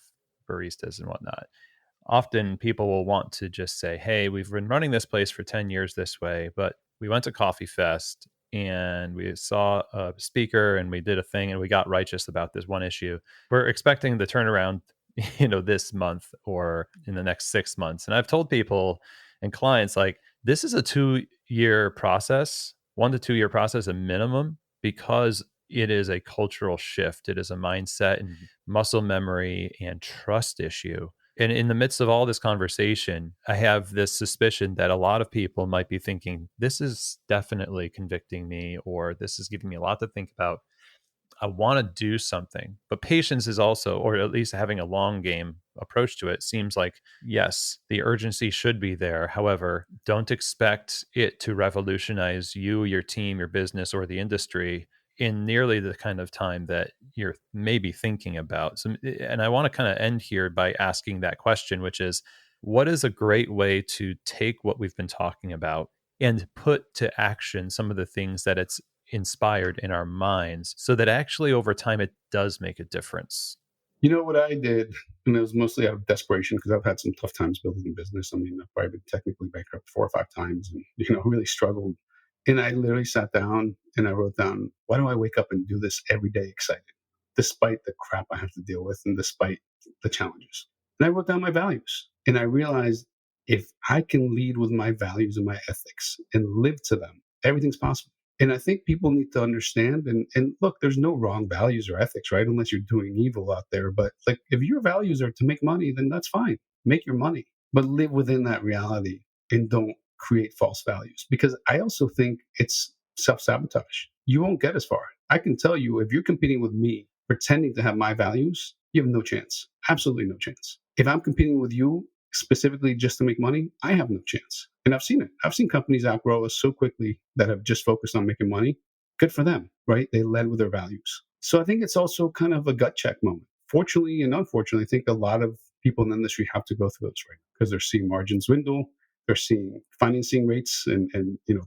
baristas and whatnot, often people will want to just say, hey, we've been running this place for 10 years this way, but we went to Coffee Fest and we saw a speaker and we did a thing and we got righteous about this one issue. We're expecting the turnaround, this month or in the next 6 months. And I've told people and clients, like, this is a 2-year process, 1 to 2 year process, a minimum, because it is a cultural shift. It is a mindset and muscle memory and trust issue. And in the midst of all this conversation, I have this suspicion that a lot of people might be thinking, this is definitely convicting me, or this is giving me a lot to think about. I want to do something. But patience is also, or at least having a long game approach to it, seems like, yes, the urgency should be there. However, don't expect it to revolutionize you, your team, your business, or the industry in nearly the kind of time that you're maybe thinking about. So, and I want to kind of end here by asking that question, which is, what is a great way to take what we've been talking about and put to action some of the things that it's inspired in our minds, so that actually over time it does make a difference? You know what I did, and it was mostly out of desperation because I've had some tough times building a business. I mean, I've probably been technically bankrupt 4 or 5 times and, really struggled. And I literally sat down and I wrote down, why do I wake up and do this every day excited, despite the crap I have to deal with and despite the challenges? And I wrote down my values. And I realized if I can lead with my values and my ethics and live to them, everything's possible. And I think people need to understand and look, there's no wrong values or ethics, right? Unless you're doing evil out there. But like, if your values are to make money, then that's fine. Make your money, but live within that reality and don't create false values. Because I also think it's self-sabotage. You won't get as far. I can tell you, if you're competing with me, pretending to have my values, you have no chance. Absolutely no chance. If I'm competing with you specifically just to make money, I have no chance. And I've seen it. I've seen companies outgrow us so quickly that have just focused on making money. Good for them, right? They led with their values. So I think it's also kind of a gut check moment. Fortunately and unfortunately, I think a lot of people in the industry have to go through this, right? Because they're seeing margins dwindle. They're seeing financing rates and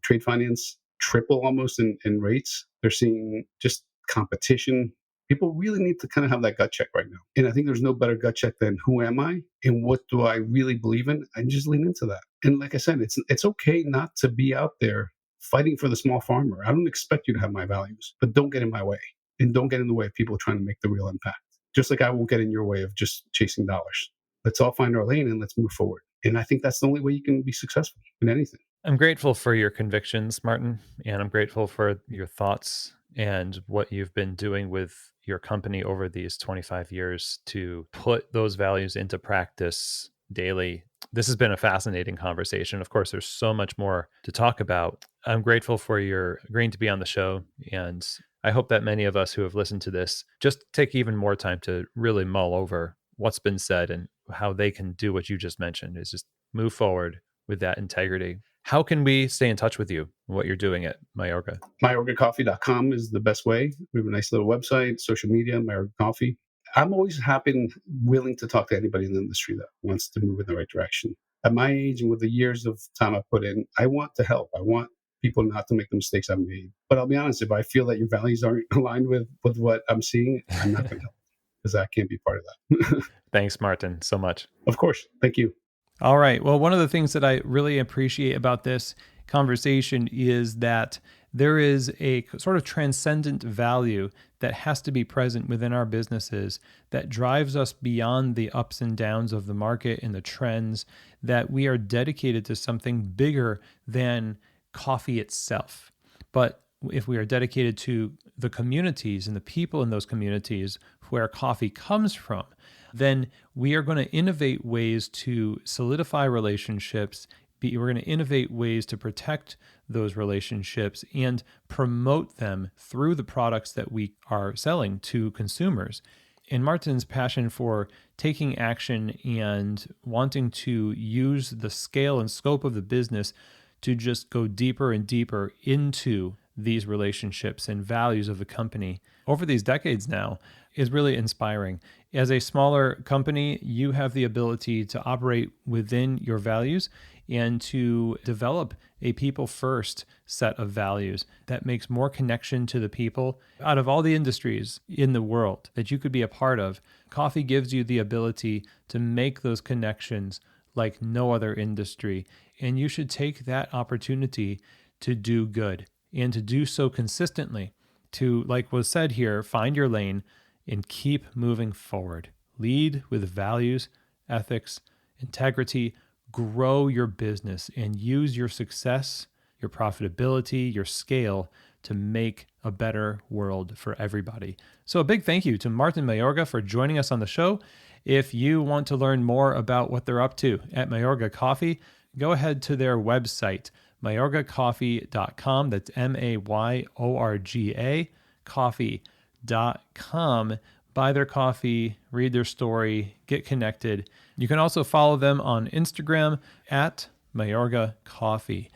trade finance triple almost in rates. They're seeing just competition. People really need to kind of have that gut check right now. And I think there's no better gut check than, who am I and what do I really believe in? And just lean into that. And like I said, it's okay not to be out there fighting for the small farmer. I don't expect you to have my values, but don't get in my way. And don't get in the way of people trying to make the real impact. Just like I won't get in your way of just chasing dollars. Let's all find our lane and let's move forward. And I think that's the only way you can be successful in anything. I'm grateful for your convictions, Martin, and I'm grateful for your thoughts and what you've been doing with your company over these 25 years to put those values into practice daily. This has been a fascinating conversation. Of course, there's so much more to talk about. I'm grateful for your agreeing to be on the show, and I hope that many of us who have listened to this just take even more time to really mull over what's been said and how they can do what you just mentioned, is just move forward with that integrity. How can we stay in touch with you and what you're doing at Mayorga? MyOrgaCoffee.com is the best way. We have a nice little website, social media, Mayorga Coffee. I'm always happy and willing to talk to anybody in the industry that wants to move in the right direction. At my age and with the years of time I put in, I want to help. I want people not to make the mistakes I've made. But I'll be honest, if I feel that your values aren't aligned with what I'm seeing, I'm not going to help, because I can't be part of that. Thanks, Martin, so much. Of course. Thank you. All right. Well, one of the things that I really appreciate about this conversation is that there is a sort of transcendent value that has to be present within our businesses that drives us beyond the ups and downs of the market and the trends, that we are dedicated to something bigger than coffee itself. But if we are dedicated to the communities and the people in those communities where coffee comes from, then we are going to innovate ways to solidify relationships. We're going to innovate ways to protect those relationships and promote them through the products that we are selling to consumers. And Martin's passion for taking action and wanting to use the scale and scope of the business to just go deeper and deeper into these relationships and values of the company over these decades now is really inspiring. As a smaller company, you have the ability to operate within your values and to develop a people-first set of values that makes more connection to the people. Out of all the industries in the world that you could be a part of, coffee gives you the ability to make those connections like no other industry. And you should take that opportunity to do good and to do so consistently, to, like was said here, find your lane and keep moving forward. Lead with values, ethics, integrity, grow your business, and use your success, your profitability, your scale to make a better world for everybody. So a big thank you to Martin Mayorga for joining us on the show. If you want to learn more about what they're up to at Mayorga Coffee, go ahead to their website, mayorgacoffee.com. That's Mayorga coffee.com. Buy their coffee, read their story, get connected. You can also follow them on Instagram at Mayorga Coffee.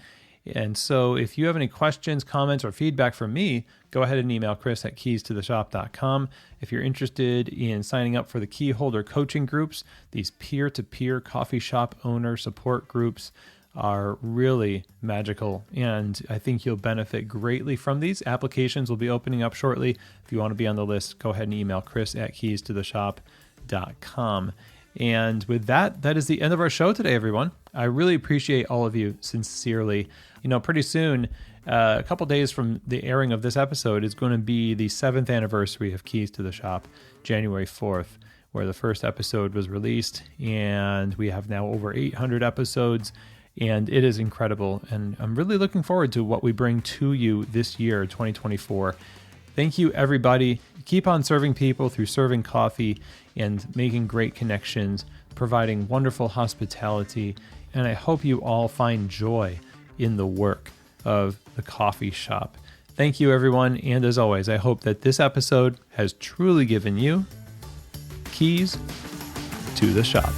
And so if you have any questions, comments, or feedback from me, go ahead and email Chris at keystotheshop.com. If you're interested in signing up for the key holder coaching groups, these peer-to-peer coffee shop owner support groups are really magical, and I think you'll benefit greatly from these. Applications will be opening up shortly. If you want to be on the list, go ahead and email Chris at keystotheshop.com. And with that, that is the end of our show today, everyone. I really appreciate all of you sincerely. Pretty soon, a couple days from the airing of this episode is going to be the 7th anniversary of Keys to the Shop, January 4th, where the first episode was released, and we have now over 800 episodes. And it is incredible. And I'm really looking forward to what we bring to you this year, 2024. Thank you, everybody. Keep on serving people through serving coffee and making great connections, providing wonderful hospitality. And I hope you all find joy in the work of the coffee shop. Thank you, everyone. And as always, I hope that this episode has truly given you keys to the shop.